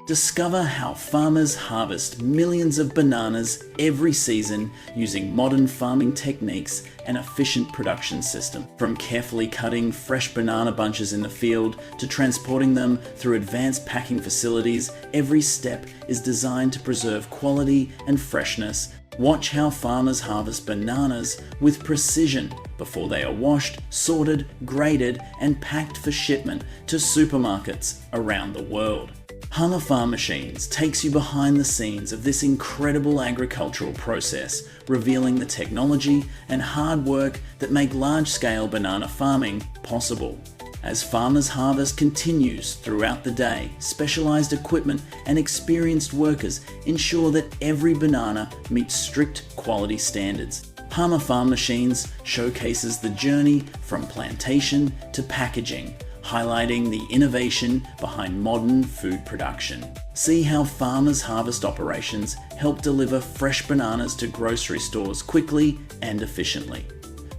Discover how farmers harvest millions of bananas every season using modern farming techniques and efficient production system. From carefully cutting fresh banana bunches in the field to transporting them through advanced packing facilities, every step is designed to preserve quality and freshness. Watch how farmers harvest bananas with precision before they are washed, sorted, graded, and packed for shipment to supermarkets around the world. Hama Farm Machines takes you behind the scenes of this incredible agricultural process, revealing the technology and hard work that make large-scale banana farming possible. As farmers' harvest continues throughout the day, specialized equipment and experienced workers ensure that every banana meets strict quality standards. Hama Farm Machines showcases the journey from plantation to packaging, highlighting the innovation behind modern food production. See how farmers' harvest operations help deliver fresh bananas to grocery stores quickly and efficiently.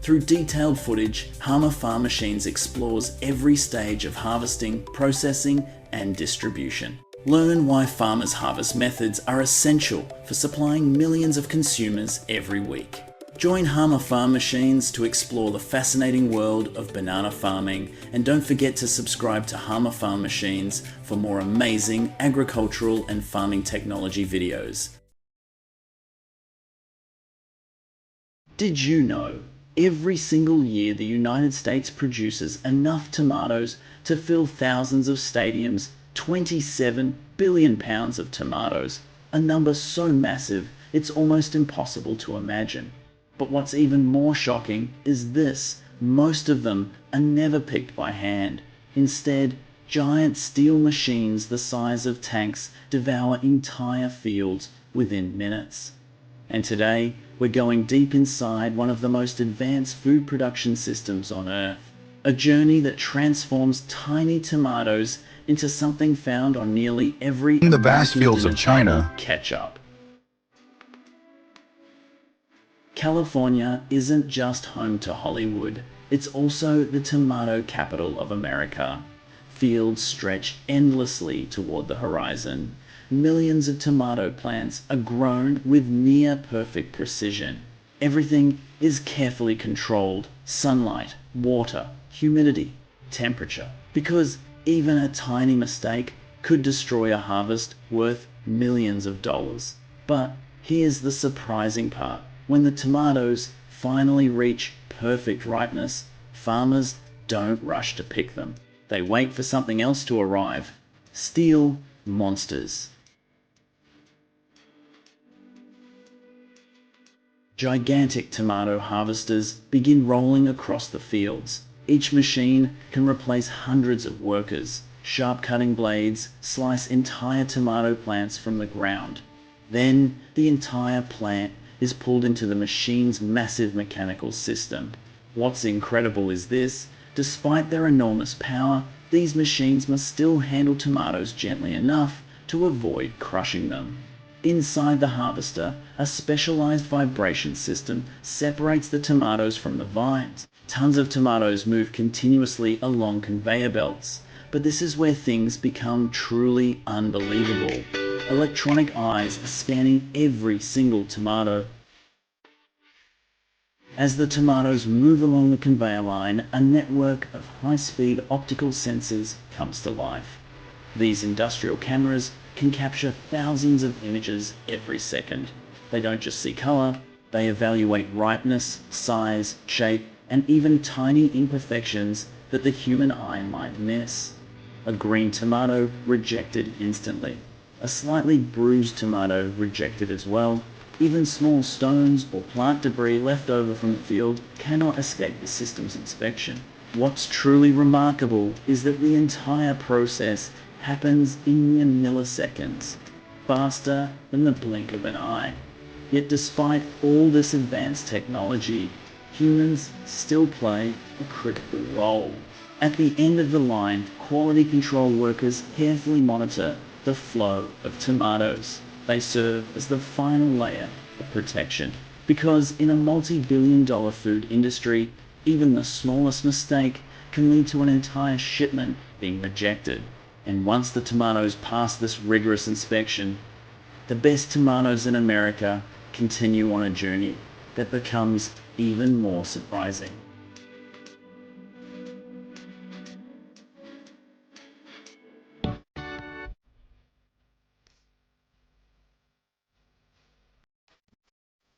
Through detailed footage, Hama Farm Machines explores every stage of harvesting, processing, and distribution. Learn why farmers' harvest methods are essential for supplying millions of consumers every week. Join Hama Farm Machines to explore the fascinating world of banana farming, and don't forget to subscribe to Hama Farm Machines for more amazing agricultural and farming technology videos. Did you know every single year the United States produces enough tomatoes to fill thousands of stadiums? 27 billion pounds of tomatoes, a number so massive it's almost impossible to imagine. But what's even more shocking is this: most of them are never picked by hand. Instead, giant steel machines the size of tanks devour entire fields within minutes. And today, we're going deep inside one of the most advanced food production systems on Earth. A journey that transforms tiny tomatoes into something found on nearly every In the vast fields of China, ketchup. California isn't just home to Hollywood, it's also the tomato capital of America. Fields stretch endlessly toward the horizon. Millions of tomato plants are grown with near-perfect precision. Everything is carefully controlled: sunlight, water, humidity, temperature. Because even a tiny mistake could destroy a harvest worth millions of dollars. But here's the surprising part. When the tomatoes finally reach perfect ripeness, farmers don't rush to pick them. They wait for something else to arrive: steel monsters. Gigantic tomato harvesters begin rolling across the fields. Each machine can replace hundreds of workers. Sharp cutting blades slice entire tomato plants from the ground. Then the entire plant is pulled into the machine's massive mechanical system. What's incredible is this: despite their enormous power, these machines must still handle tomatoes gently enough to avoid crushing them. Inside the harvester, a specialized vibration system separates the tomatoes from the vines. Tons of tomatoes move continuously along conveyor belts. But this is where things become truly unbelievable. Electronic eyes are scanning every single tomato. As the tomatoes move along the conveyor line, a network of high-speed optical sensors comes to life. These industrial cameras can capture thousands of images every second. They don't just see color, they evaluate ripeness, size, shape, and even tiny imperfections that the human eye might miss. A green tomato rejected instantly. A slightly bruised tomato rejected as well. Even small stones or plant debris left over from the field cannot escape the system's inspection. What's truly remarkable is that the entire process happens in mere milliseconds, faster than the blink of an eye. Yet despite all this advanced technology, humans still play a critical role. At the end of the line, quality control workers carefully monitor the flow of tomatoes. They serve as the final layer of protection. Because in a multi-billion-dollar food industry, even the smallest mistake can lead to an entire shipment being rejected. And once the tomatoes pass this rigorous inspection, the best tomatoes in America continue on a journey that becomes even more surprising.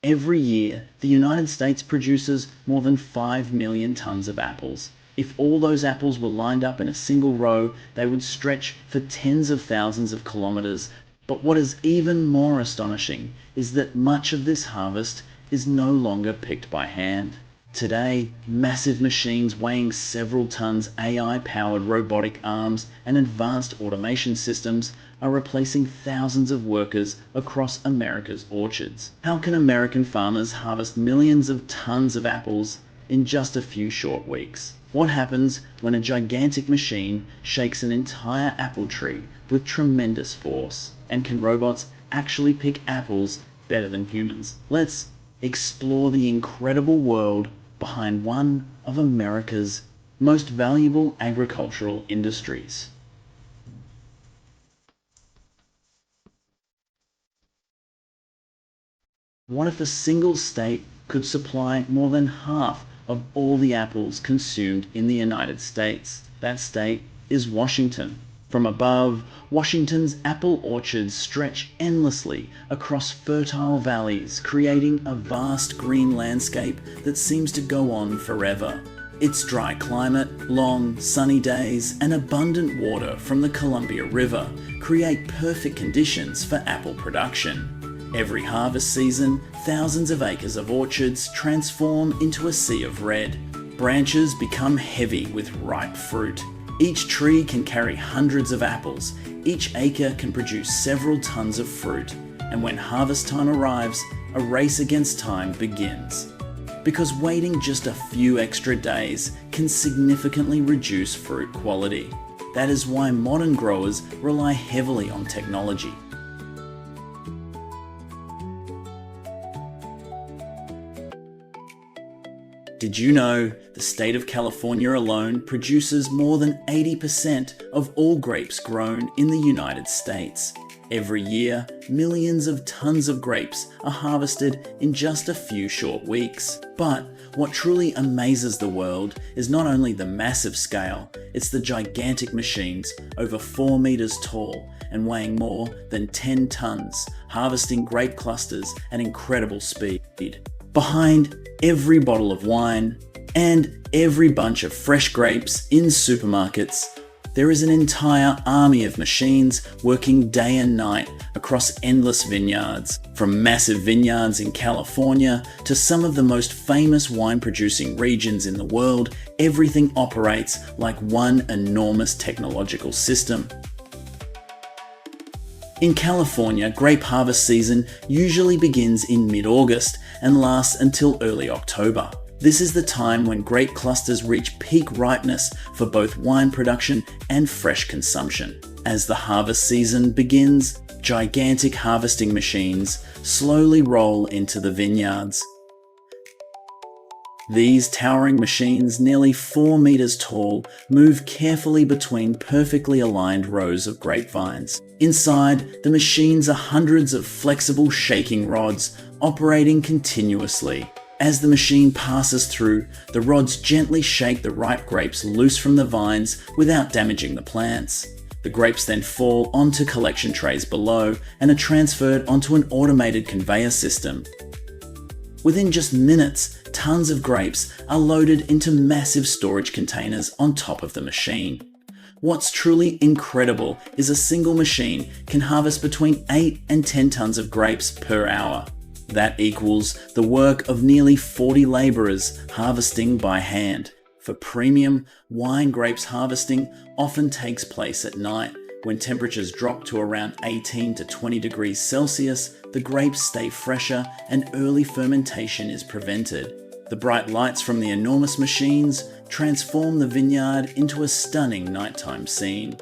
Every year, the United States produces more than 5 million tons of apples. If all those apples were lined up in a single row, they would stretch for tens of thousands of kilometers. But what is even more astonishing is that much of this harvest is no longer picked by hand. Today, massive machines weighing several tons, AI-powered robotic arms, and advanced automation systems are replacing thousands of workers across America's orchards. How can American farmers harvest millions of tons of apples in just a few short weeks? What happens when a gigantic machine shakes an entire apple tree with tremendous force? And can robots actually pick apples better than humans? Let's explore the incredible world behind one of America's most valuable agricultural industries. What if a single state could supply more than half of all the apples consumed in the United States? That state is Washington. From above, Washington's apple orchards stretch endlessly across fertile valleys, creating a vast green landscape that seems to go on forever. Its dry climate, long, sunny days, and abundant water from the Columbia River create perfect conditions for apple production. Every harvest season, thousands of acres of orchards transform into a sea of red. Branches become heavy with ripe fruit. Each tree can carry hundreds of apples. Each acre can produce several tons of fruit. And when harvest time arrives, a race against time begins. Because waiting just a few extra days can significantly reduce fruit quality. That is why modern growers rely heavily on technology. Did you know the state of California alone produces more than 80% of all grapes grown in the United States? Every year, millions of tons of grapes are harvested in just a few short weeks. But what truly amazes the world is not only the massive scale, it's the gigantic machines over 4 meters tall and weighing more than 10 tons, harvesting grape clusters at incredible speed. Behind every bottle of wine and every bunch of fresh grapes in supermarkets, there is an entire army of machines working day and night across endless vineyards. From massive vineyards in California to some of the most famous wine-producing regions in the world, everything operates like one enormous technological system. In California, grape harvest season usually begins in mid-August and lasts until early October. This is the time when grape clusters reach peak ripeness for both wine production and fresh consumption. As the harvest season begins, gigantic harvesting machines slowly roll into the vineyards. These towering machines, nearly 4 meters tall, move carefully between perfectly aligned rows of grapevines. Inside, the machines are hundreds of flexible shaking rods operating continuously. As the machine passes through, the rods gently shake the ripe grapes loose from the vines without damaging the plants. The grapes then fall onto collection trays below and are transferred onto an automated conveyor system. Within just minutes, tons of grapes are loaded into massive storage containers on top of the machine. What's truly incredible is a single machine can harvest between 8 and 10 tons of grapes per hour. That equals the work of nearly 40 laborers harvesting by hand. For premium, wine grapes harvesting often takes place at night. When temperatures drop to around 18 to 20 degrees Celsius, the grapes stay fresher and early fermentation is prevented. The bright lights from the enormous machines transform the vineyard into a stunning nighttime scene.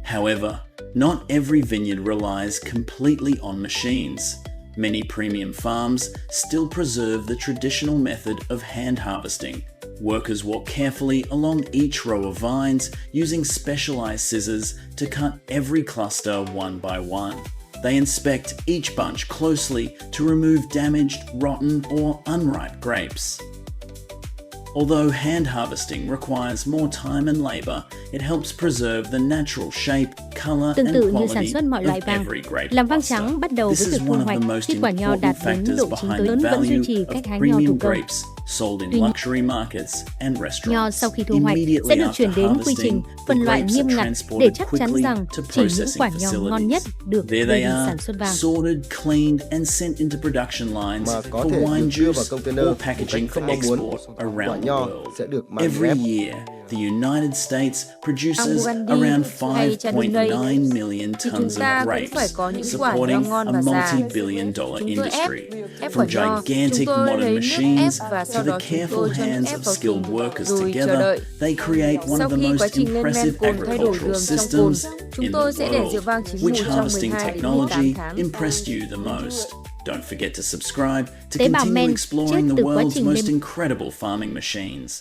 However, not every vineyard relies completely on machines. Many premium farms still preserve the traditional method of hand harvesting. Workers walk carefully along each row of vines using specialized scissors to cut every cluster one by one. They inspect each bunch closely to remove damaged, rotten, or unripe grapes. Although hand harvesting requires more time and labor, it helps preserve the natural shape, color, Tương and tự như sản quality xuất mọi loại of vàng, every grape làm vàng cluster. trắng bắt đầu This với is việc one thu of hoạch. the most Khi quả nho important đạt đến factors độ chín behind tới the lớn vẫn duy value trì of cách hái nho thủ premium công. grapes sold in Tuy nhiên, luxury markets and Nho restaurants. sau khi thu hoạch sẽ Immediately được chuyển after đến quy trình harvesting, the phân loại grapes nghiêm are ngặt để transported chắc chắn quickly rằng to chỉ những processing quả nho ngon nhất facilities. được There đưa they đi are, sản xuất vàng. sorted, cleaned and sent into production lines Mà có for thể wine được đưa vào juice container or một packaging cách không for mong muốn. export Quả around the nho world. sẽ được mang Every ghép. year, the United States produces Burgundy around hay Chardonnay 5.9 million thì tons chúng ta of cũng grapes, phải có những quả nho supporting ngon a và già. multi-billion dollar Chúng tôi ép industry. quả From nho, chúng gigantic tôi modern lấy nước machines ép và to sau the đó chúng careful tôi cho nước hands ép of vào skilled thùng workers rồi chờ together, đợi. they create one Sau of the khi quá most trình lên men impressive cồn thay đổi agricultural đường trong cồn, systems chúng in tôi the sẽ để rượu world. vang chín Which mùi trong harvesting 12 đến 18 technology tháng. impressed you the most? Don't forget to subscribe to Tế bào continue men exploring chết the từ quá world's trình most lên incredible farming machines.